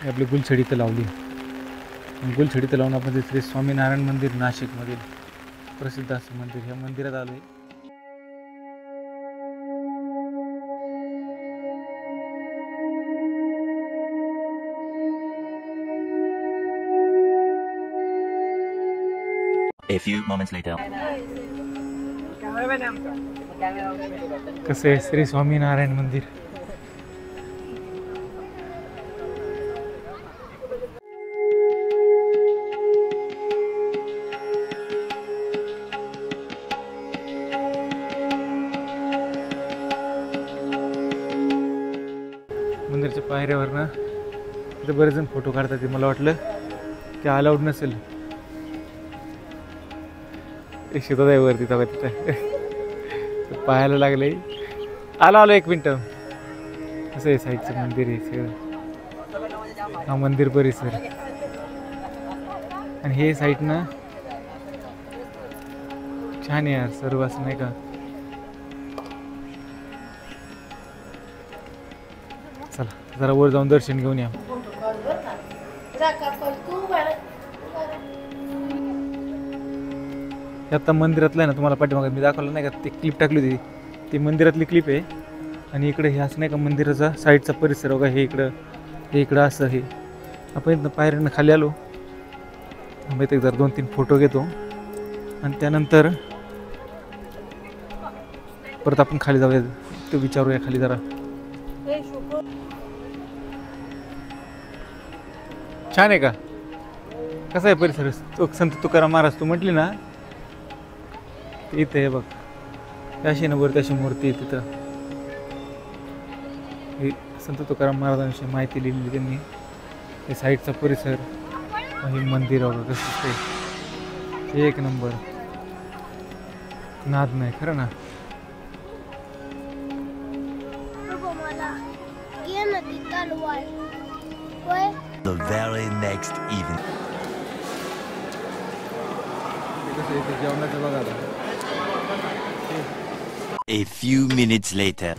आपली गुलछडी इथं लावली. गुलछडी इथं लावून आपण श्री स्वामीनारायण मंदिर नाशिकमधील प्रसिद्ध असं मंदिर, ह्या मंदिरात आलोय. A few moments later. कसं आहे श्री स्वामीनारायण मंदिर. मंदिरच्या पायऱ्यावरनं तिथे बरेच जण फोटो काढतात. ते मला वाटलं की अलाउड नसेल. शिकत आहे वरती तेव्हा तिथं पाहायला लागले. आलो 1 मिनटं. असं आहे साईडचं मंदिर आहे सगळं. हा मंदिर परिसर आणि हे साईडनं छान आहे यार सर्व असं नाही का. चला जरा वर जाऊन दर्शन घेऊन या. आता मंदिरातलं आहे ना, तुम्हाला पाठीमागे मी दाखवलं नाही का, ते क्लिप टाकली होती. ती मंदिरातली क्लिप आहे. आणि इकडे हे असं नाही का मंदिराचा साईडचा परिसर बघा. हे इकडं असं आहे. आपण इथं पायऱ्यानं खाली आलो. आम्ही इथे जर 2-3 फोटो घेतो आणि त्यानंतर परत आपण खाली जाऊया. ते विचारूया खाली जरा. छान आहे का? कसा आहे परिसर? संत तुकाराम महाराज तू म्हटली ना, इथे हे बघ अशी ना वरती अशी मूर्ती आहे तिथं. हे संत तुकाराम महाराजांविषयी माहिती लिहिली त्यांनी. हे साईडचा परिसर, हे मंदिर वगैरे कसं ते 1 नंबर. नाद नाही खरं ना. The very next evening. जेवणाचं बघा आता. A few minutes later.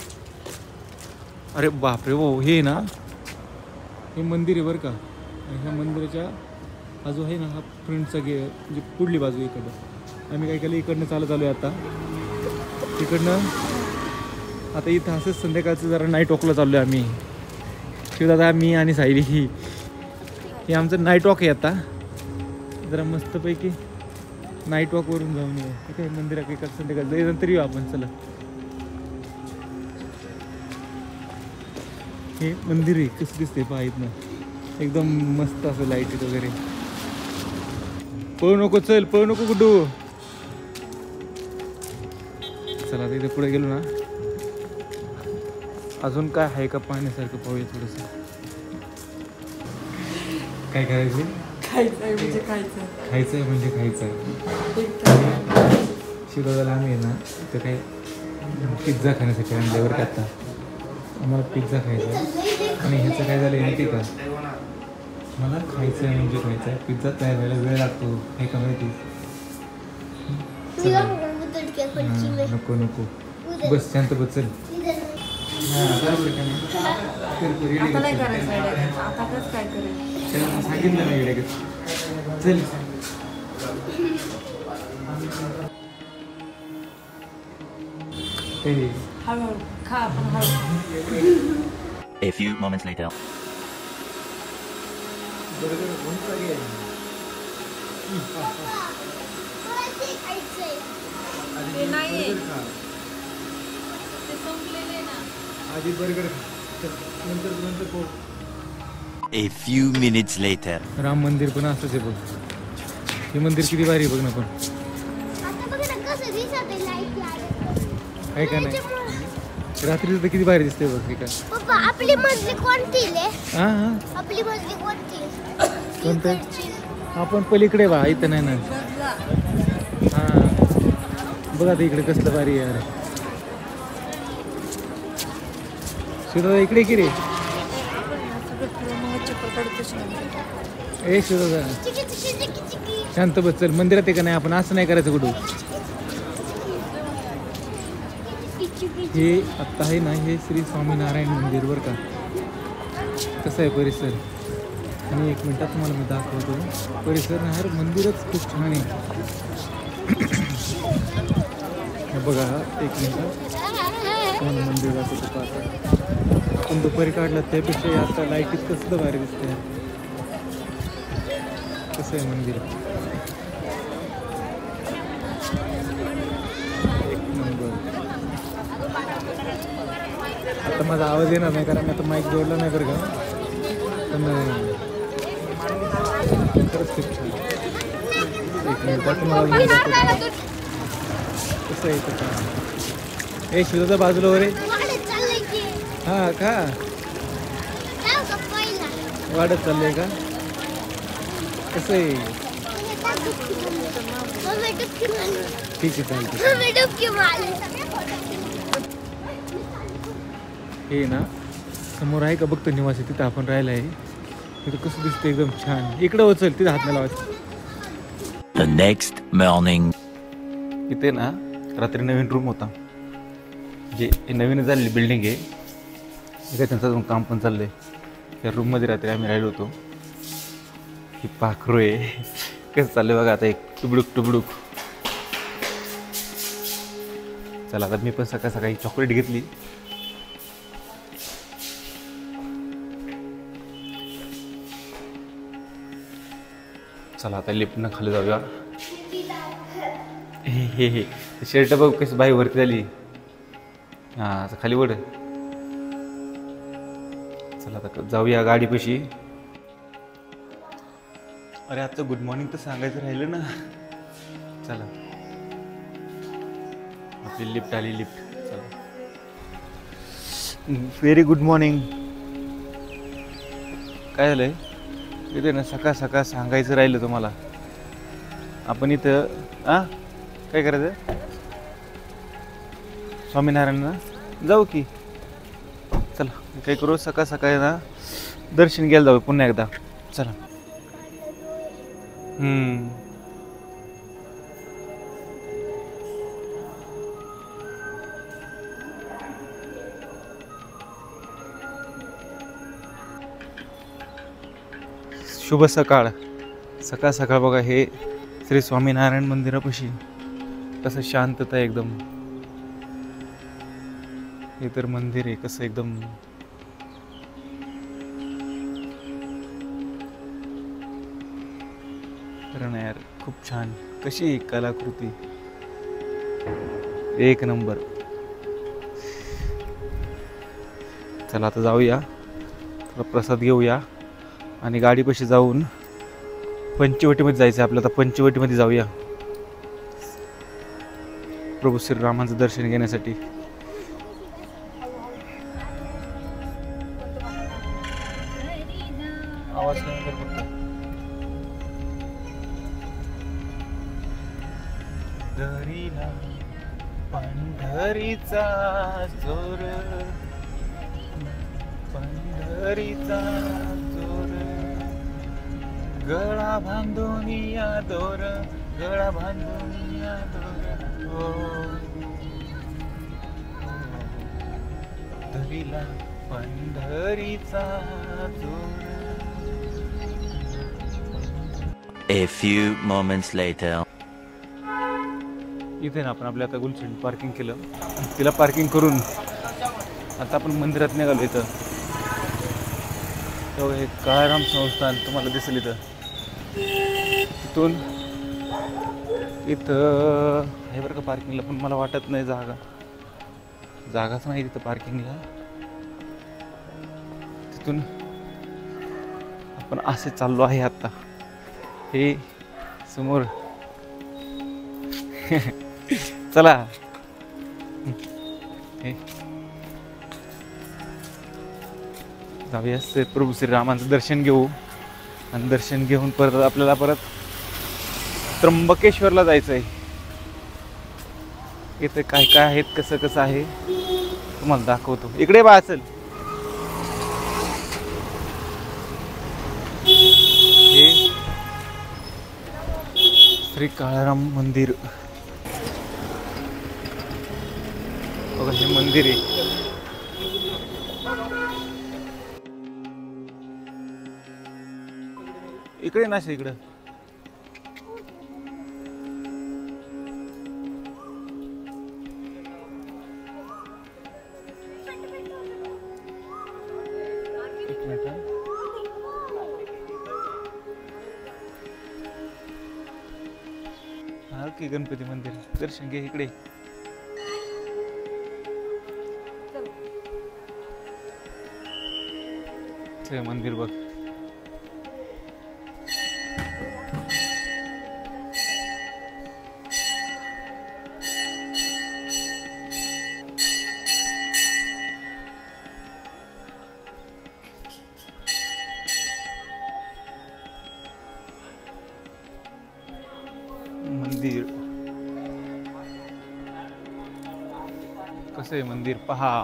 अरे बापरे हो, हे ना हे मंदिर आहे बरं का. आणि ह्या मंदिराच्या हा जो आहे ना, हा फ्रंटचा म्हणजे पुढली बाजू इकडं. आम्ही काय केलं, इकडनं चालत आलो आहे आता. इकडनं आता इथं असंच संध्याकाळचं जरा नाईट वॉकला चाललो आहे आम्ही. शिवदादा, मी आणि सायली. हे आमचं नाईट वॉक आहे आता. जरा मस्तपैकी नाईट वॉकवरून जाऊन येऊ. ठीक आहे, मंदिरात एका संध्याकाळ जायचं तरी येऊ आपण. चला, हे मंदिर आहे कसं दिसते पाहित ना, एकदम मस्त असं लाईट वगैरे. पळू नको, चल पळू नको कुठू. चला तिथे पुढे गेलो ना, अजून काय आहे का पाहण्यासारखं पाहूया थोडंसं. काय करायचं? खायचं आहे म्हणजे खायचं. शिवदादाला आम्ही आहे ना तर काय पिझ्झा खाण्यासाठी आणल्यावर का आता आम्हाला पिझ्झा खायचा आहे. आणि ह्याचं काय झालं माहिती का, मला खायचं आहे म्हणजे खायचं आहे. पिझ्झा तयार व्हायला वेळ लागतो, हे का माहिती. नको नको बस शांत बस. चल सांगितलं नाही वेळ. चल A few moments later. A few minutes later. Ram मंदिर पण असंच आहे बघ. हे मंदिर किती भारी बघ ना. पण आहे का नाही, रात्रीचं तर किती भारी दिसते बघ. का पप्पा, आपली मजली कोणती ले? हां हां, आपली मजली कोणती? कोणतं? आपण पलीकडे बा, इथं नाही ना. हां बघा ते इकडे कसलं भारी आहे. अरे शिवदादा इकडे की रे. ए शिवदादा शांत बस. चल मंदिरात आहे का नाही, आपण असं नाही करायचं कुठं. हे आत्ता आहे ना, हे श्री स्वामीनारायण मंदिर बरं का. कसं आहे परिसर. आणि एक मिनटात तुम्हाला मी दाखवतो परिसर. हर मंदिरच खूप छान आहे. हे बघा, एक मिनटात तुम्हाला मंदिर दाखवतो. पाहता आपण दुपारी काढला त्यापेक्षा आता लाईटीत कसं भारी दिसते. कसं आहे मंदिर, एक नंबर. आता माझा आवाज येणार नाही कारण आता माईक जोडला नाही बरं का, पण खरंच खूप छान. एक मिनिटात तुम्हाला कसं आहे कसं. हे शिवचा बाजूला वरे. हां का, वाढत चाललंय का, कसं आहे. ठीक आहे चालतं. हे ना समोर आहे का बघतो निवासी, तिथं आपण राहिला आहे. तिथं कसं दिसतं एकदम छान. इकडं उचल, तिथं हात नाही लावायचं. The next morning. इथे ना रात्री नवीन रूम होता, जे नवीन झालेली बिल्डिंग आहे. इथे त्यांचं अजून काम पण चाललंय. त्या रूममध्ये रात्री आम्ही राहिलो होतो. ही पाखरू आहे, कसं चाललंय बघा आता, एक टुबडूक टुबडूक. चला आता मी पण सकाळ सकाळी चॉकलेट घेतली. चला आता लिफ्टनं खाली जाऊया. हे शर्ट बघ कसं बाई वरती झाली. हां खाली वड. चला आता जाऊया गाडीपाशी. अरे आजचं गुड मॉर्निंग तर सांगायचं राहिलं ना. चला आपली लिफ्ट आली. लिफ्ट चला. Very good morning. काय झालंय इथे ना, सकाळ सकाळ सांगायचं राहिलं तुम्हाला. आपण इथं काय करायचं, स्वामीनारायणला जाऊ की. चला काय करू, सकाळ सकाळी ना दर्शन घ्यायला जाऊ पुन्हा एकदा. चला. शुभ सकाळ. सकाळ सकाळ बघा, हे श्री स्वामीनारायण मंदिरापाशी कसं शांतता एकदम. हे तर मंदिर आहे कसं एकदम. खरं ना यार, खूप छान. कशी कलाकृती, एक नंबर. चला आता जाऊया, थोडा प्रसाद घेऊया आणि गाडीपाशी जाऊन पंचवटीमध्ये जायचं आहे आपल्याला. आता पंचवटीमध्ये जाऊया प्रभू श्रीरामांचं दर्शन घेण्यासाठी. आवाज दरीला पंढरीचा जोर, पंढरीचा जोर, गळा बांधून या दोर, गळा बांधून या दोर. हो दरीला पंढरीचा जोर. A few moments later. इथे ना आपण आपल्या आता गुलछडी पार्किंग केलं. तिला पार्किंग करून आता आपण मंदिरात निघालो. इथं तेव्हा हे काळाराम संस्थान तुम्हाला दिसेल इथं. तिथून इथं हे बरं का पार्किंगला, पण मला वाटत नाही जागाच नाही तिथं पार्किंगला. तिथून आपण असे चाललो आहे आता. हे समोर चला जाऊया, प्रभू श्रीरामांचं दर्शन घेऊ. आणि दर्शन घेऊन परत आपल्याला त्र्यंबकेश्वरला जायचं आहे. इथे काय काय आहेत, कसं कसं आहे तुम्हाला दाखवतो. इकडे बा असेल हे श्री काळाराम मंदिर. बघा हे मंदिर आहे. इकडे ना इकडं. एक मिनिट हा. हा की गणपती मंदिर दर्शन घे इकडे. ते मंदिर बघ. मंदिर कसं आहे मंदिर पहा.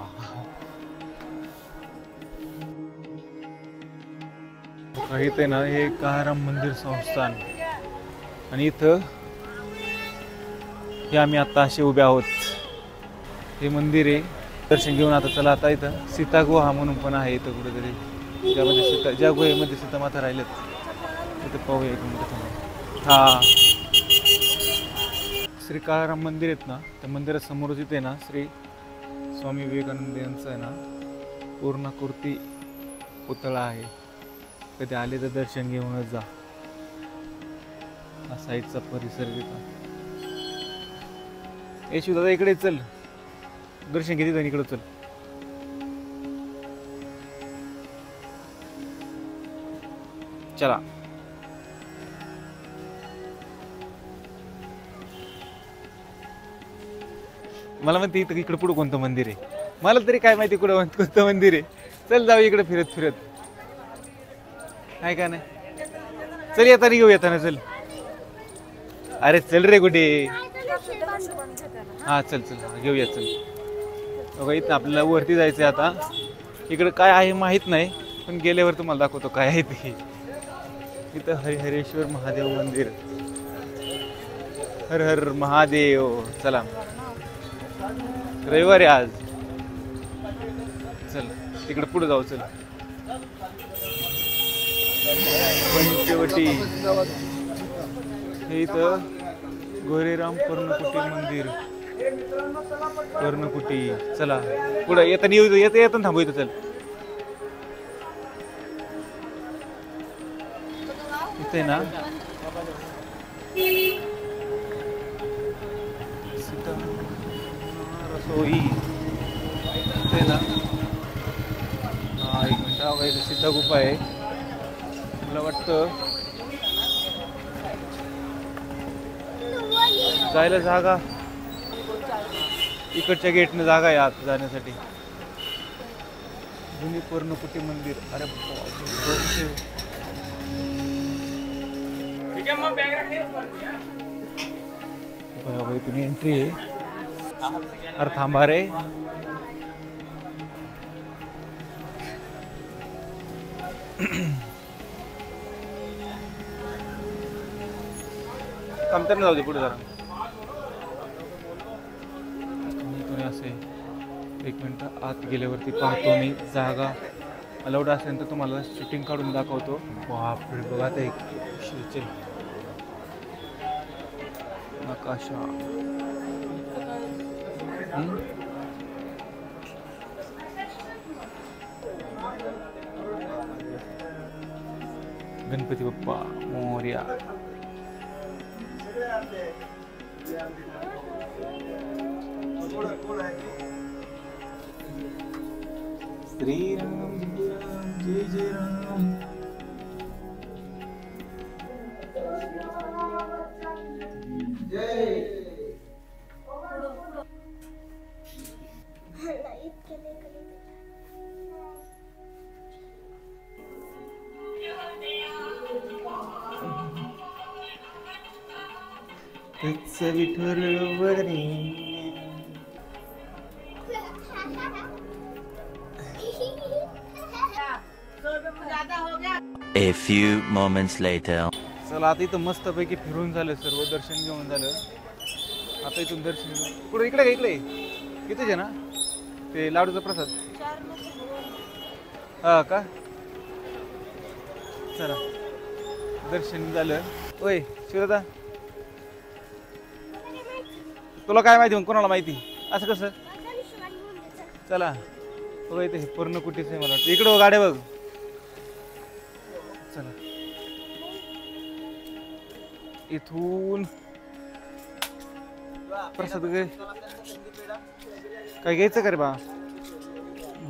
इथे ना हे काराम मंदिर संस्थान आणि इथं हे आम्ही आता असे उभे आहोत. हे मंदिर आहे. दर्शन घेऊन आता चला. आता इथं सीता गुहा म्हणून पण आहे इथं कुठेतरी, ज्यामध्ये ज्या गुहेमध्ये सीता माता राहिलेत तिथं पाहूया एक मिनिट. हा श्री काळाराम मंदिर आहेत ना, त्या मंदिरासमोरच इथे ना श्री स्वामी विवेकानंद यांचं आहे ना पूर्णाकृती पुतळा आहे. कधी आले तर दर्शन घेऊनच जा. हा साईडचा परिसर तिथं. येशू दादा इकडे चल, दर्शन घेते आणि इकडे चल. चला. मला म्हणते इथं इकडे पुढे कोणतं मंदिर आहे, मला तरी काय माहिती कुठं कोणतं मंदिर आहे. चल जाऊ इकडे फिरत फिरत. आहे का नाही. चल येताना घेऊ येताना चल. अरे चल रे कुठे. हा चल चल घेऊया चल. बघा इथं आपल्याला वरती जायचंय आता. इकडे काय आहे माहित नाही, पण गेल्यावर तुम्हाला दाखवतो काय आहे ते. इथं हरिहरेश्वर महादेव मंदिर. हर हर महादेव. चला रविवार आहे आज. चल तिकडे पुढे जाऊ. चल पंचवटी. हे इथं गोरेराम पर्णकुटी मंदिर. पर्णकुटी. चला पुढे येताना येऊ. येताना थांबू इथं. चल इथे ना सीता रसोई. इथे ना हा एक मिनिट. इथे सीता गुफा आहे. मला वाटतं जायला जागा इकडच्या गेटने जागा आहे आत जाण्यासाठी. जुनी पर्णकुटी मंदिर. अरे बघा तुम्ही एंट्री आहे. अरे थांबा रे. थांबताना जाऊ दे पुढे जरा. तुम्ही असे एक मिनिट आत गेल्यावरती पाहतो मी जागा अलाउड असेल तर तुम्हाला शूटिंग काढून दाखवतो. बापरे बघा ते एक नकाशा. गणपती बाप्पा मोरया. श्रीराम जय जय Ram. विठुरवरी. A few moments later. चला आता इथं मस्तपैकी फिरून झालं, सर्व दर्शन घेऊन झालं. आता इथून दर्शन घेऊन पुढे इकडे इकडे इथेच आहे ना ते लाडूचा प्रसाद. हा का. चला दर्शन झालं. ओय शिवदादा, तुला काय माहिती मग? कोणाला माहिती असं कसं? चला बघा इथे पूर्ण कुठेच आहे मला वाटतं. इकडं गाड्या बघ. चला इथून प्रसाद वगैरे काय घ्यायचं का रे बा?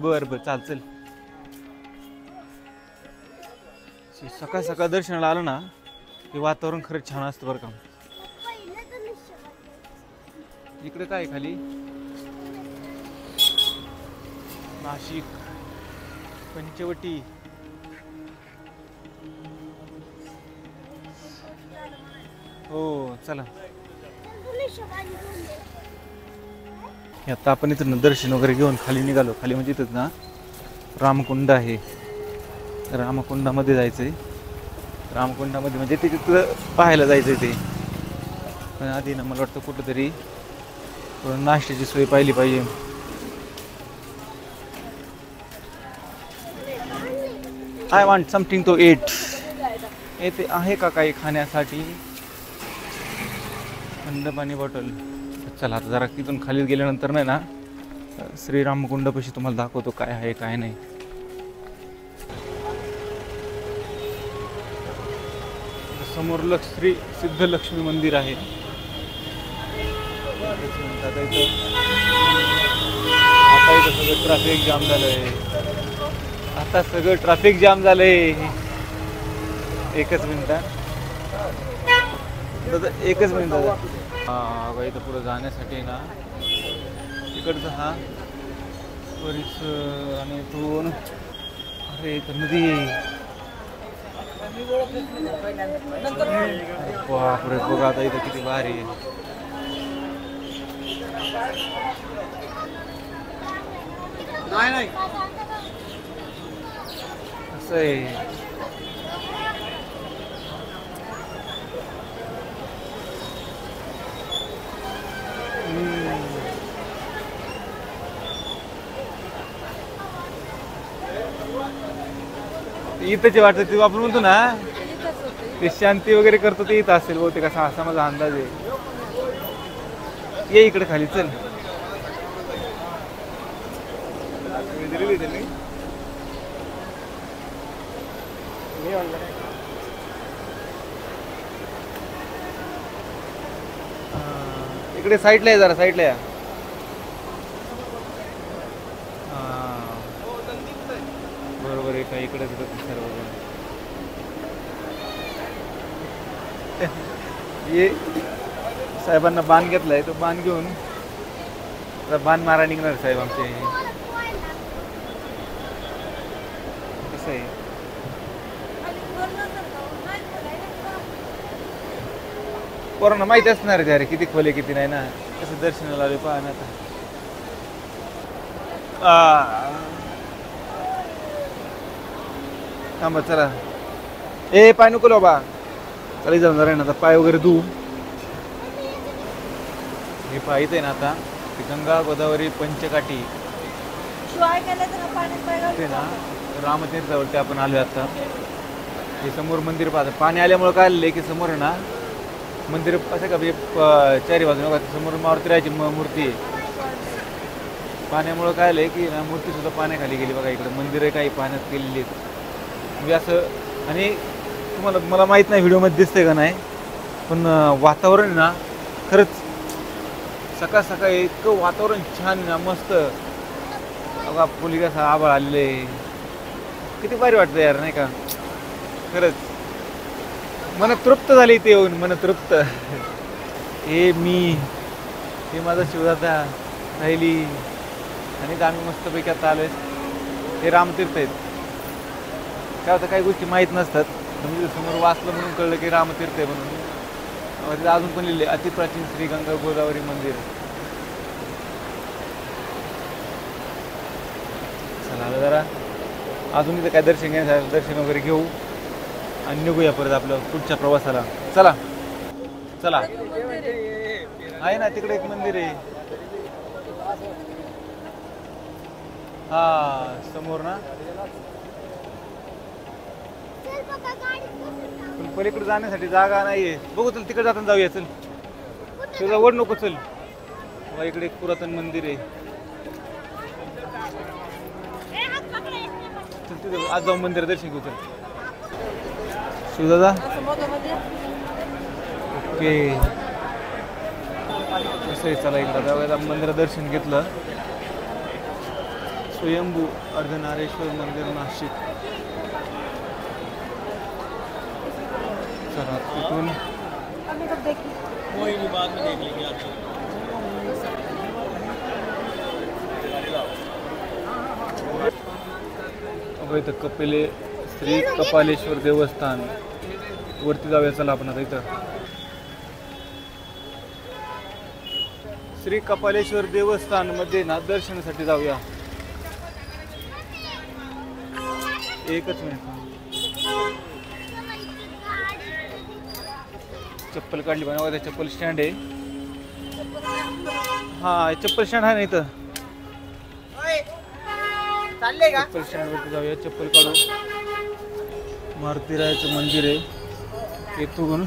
बर बर चल. सकाळ सकाळ दर्शनाला आलं ना हे वातावरण खरंच छान असतं बरं का. इकडे काय खाली नाशिक पंचवटी. हो चला. आता आपण इथं दर्शन वगैरे घेऊन खाली निघालो. खाली म्हणजे इथंच ना रामकुंड आहे. रामकुंडामध्ये जायचंय. रामकुंडामध्ये म्हणजे ते तिथं पाहायला जायचंय ते. पण आधी ना मला वाटतं कुठंतरी थोडं नाश्त्याची सोय पाहिली पाहिजे. I want something to eat. येथे आहे का काही खाण्यासाठी? थंड पाणी बॉटल. चला आता जरा तिथून खाली गेल्यानंतर नाही ना श्रीरामकुंडपाशी तुम्हाला दाखवतो काय आहे काय नाही. समोर श्री सिद्धलक्ष्मी मंदिर आहे. आता इथं सगळं ट्रॅफिक जाम झालंय. एकच मिनिट हा इथं पुढे जाण्यासाठी ना इकडचं हा बरीच आणि इथून अरे इथं नदी. बापरे बघा आता इथं किती भारी आहे. नाही असं आहे. इथंच वाटतं ते आपण म्हणतो ना ते शांती वगैरे करतो ते इथं असेल बहुतेक असा माझा अंदाज आहे. ये इकडे खाली चल. इकडे साईडला आहे जरा साईडला या. बरोबर आहे का इकडे सर्व ये साहेबांना बाण घेतलाय तो बाण घेऊन बाण मारा निघणार साहेब आमचे. कसं आहे पोरांना माहिती असणार आहे अरे किती खोले किती नाही ना. कसं दर्शनाला आले पहा ना आता. थांबा चला. ए पाय नको बा. चला जाणार आहे ना आता पाय वगैरे धुवू. हे पाहिजे आहे ना आता गंगा गोदावरी पंचकाठी ते ना रामतीर्थावरती आपण आलो आता. हे समोर मंदिर पाहतं. पाणी आल्यामुळे काय आलेलं आहे की समोर आहे ना मंदिर असं का चारी बाजूने समोर मारुतीरायाची मूर्ती आहे. पाण्यामुळं काय आलं आहे की ना मूर्तीसुद्धा पाण्याखाली गेली बघा. इकडं मंदिरं काही पाण्यात गेलेली आहेत म्हणजे असं. आणि तुम्हाला मला माहीत नाही व्हिडिओमध्ये दिसतंय का नाही पण वातावरण ना खरंच सकाळ सकाळी इतकं वातावरण छान ना मस्त बघा. फुली कसं आभाळ आलेले किती भारी वाटतं यार नाही का. खरंच मन तृप्त झाली इथे येऊन. मन तृप्त. हे मी हे माझा शिवदादा राहिली आणि आम्ही मस्तपैकी आता आलोय. हे रामतीर्थ आहेत. काय होतं काही गोष्टी माहीत नसतात म्हणजे समोर वाचलं म्हणून कळलं की रामतीर्थ आहे म्हणून. तिथे अजून पण लिहिले अतिप्राचीन श्री गंगा गोदावरी मंदिर. चला जरा अजून इथं काय दर्शन वगैरे घेऊ आणि निघूया परत आपल्या पुढच्या प्रवासाला. चला चला. आहे ना तिकडे एक मंदिर आहे हा समोर ना. बघा गाडी कसं पण पलीकडे जाण्यासाठी जागा नाहीये. बघू चल तिकडे जाताना जाऊया. चल तुझा वर नको. चल बघा इकडे एक पुरातन मंदिर आहे. चल तिथे आज जाऊन मंदिर दर्शन घेऊ. चल शिवदादा ओके कसं आहे. चला इकडं जाऊया. मंदिरात दर्शन घेतलं. स्वयंभू अर्धनारेश्वर मंदिर नाशिक. चला तिथून इथं कपिले श्री कपालेश्वर देवस्थान वरती जाऊया. चला आपण आता इथं श्री कपालेश्वर देवस्थान मध्ये ना दर्शनासाठी जाऊया. एकच मिनिट. चप्पल काढली बनवा. चप्पल स्टँड आहे. हा चप्पल स्टँड आहे ना इथं. चप्पल स्टँड वरती जाऊया. चप्पल काढू. मारुतीरायाचं मंदिर आहे. इथून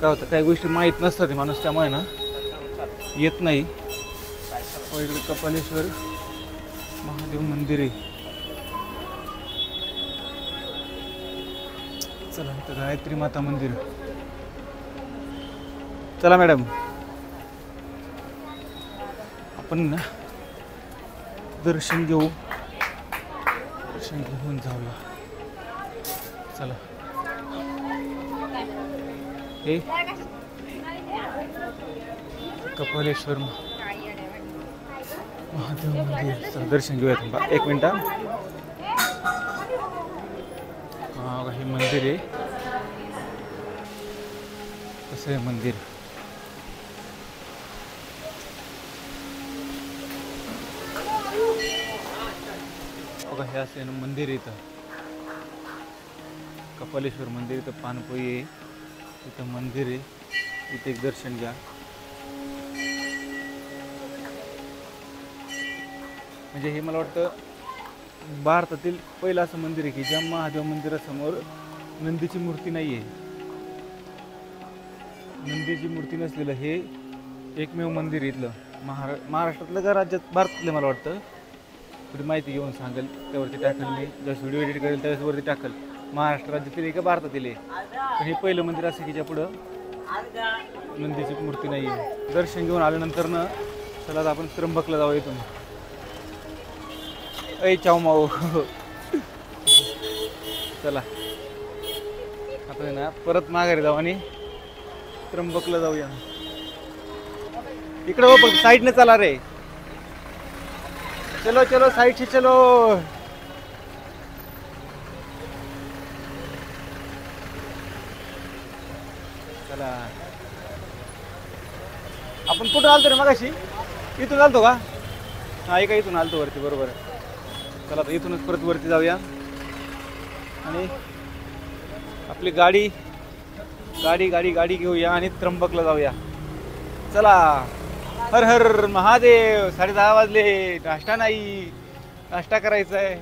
काय होतं काही गोष्टी माहीत नसतात माणूस त्यामुळे ना येत नाही. इकडे कपालेश्वर महादेव मंदिर आहे. चला इथं गायत्री माता मंदिर. चला मॅडम आपण ना दर्शन घेऊ. दर्शन घेऊन जाऊया. चला हे कपालेश्वर महादेव मंदिर. चला दर्शन घेऊया. थांबा एक मिनिट. हा हे मंदिर आहे. कसं आहे मंदिर. बघा हे असं आहे ना मंदिर. इथं कपालेश्वर मंदिर. इथं पानपोई आहे. इथं मंदिर आहे. इथे एक दर्शन घ्या. म्हणजे हे मला वाटतं भारतातील पहिलं असं मंदिर आहे की ज्या महादेव मंदिरासमोर नंदीची मूर्ती नाही आहे. नंदीची मूर्ती नसलेलं हे एकमेव मंदिर इथलं महाराष्ट्रातलं का राज्यात भारतातलं मला वाटतं. थोडी माहिती घेऊन सांगेल त्यावरती टाकेल मी. जसं व्हिडिओ एडिट करेल त्यावेळेस वरती टाकेल महाराष्ट्र राज्यातील आहे का भारतातील आहे. पण हे पहिलं मंदिर असं की ज्या पुढं नंदीची मूर्ती नाही आहे. दर्शन घेऊन आल्यानंतर ना चला आता आपण त्र्यंबकला जाऊ. इथून ऐ चाव माऊ. चला आपण ना परत माघारी जाऊ आणि त्र्यंबकला जाऊया. इकडे हो फक्त साईडने चला रे. चलो चलो साइड से चलो. चला आपण कुठं आलतो रे मगाशी. इथून आलतो का. हा का इथून आलतो वरती बरोबर. चला आता इथूनच परत वरती जाऊया आणि आपली गाडी गाडी गाडी गाडी घेऊया आणि त्र्यंबकला जाऊया. चला हर हर महादेव. 10:30 वाजले. नाश्ता नाही. नाश्ता करायचा है.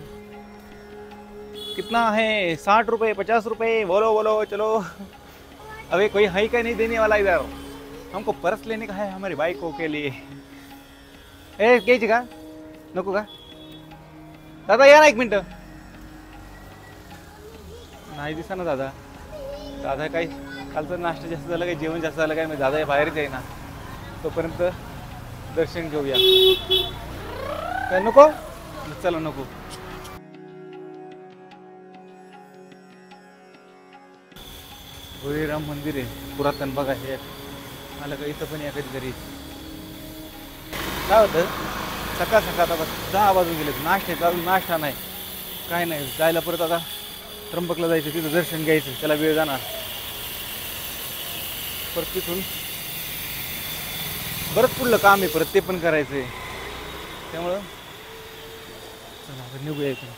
कितना है 60 रुपये 50 रुपये. बोलो बोलो चलो. अबे कोई है क्या नहीं देने वाला इधर. हमको पर्स लेने का है हमारी बाइकों के लिए. ए घ्यायची का नको का. दादा या ना एक मिनटं. नाही दिसा ना दादा. दादा काही कालचं नाश्ता जास्त झालं काही जेवण जास्त झालं काय मी दादा बाहेरच आहे ना. तोपर्यंत दर्शन घेऊया. काय नको. चला नको. भोईराम मंदिर आहे पुरातन. बघा हे मला का इथं पण या कधीतरी. काय होतं सकाळ सकाळ आता 10 वाजून गेलेत. नाश्ते चालू. नाश्ता नाही काय नाही. जायला परत आता त्र्यंबकला जायचं. तिथं दर्शन घ्यायचं. त्याला वेळ जाणार. परत तिथून बरंच पुढलं काम आहे परत ते पण करायचं आहे. त्यामुळं चला आता निघूया इथून.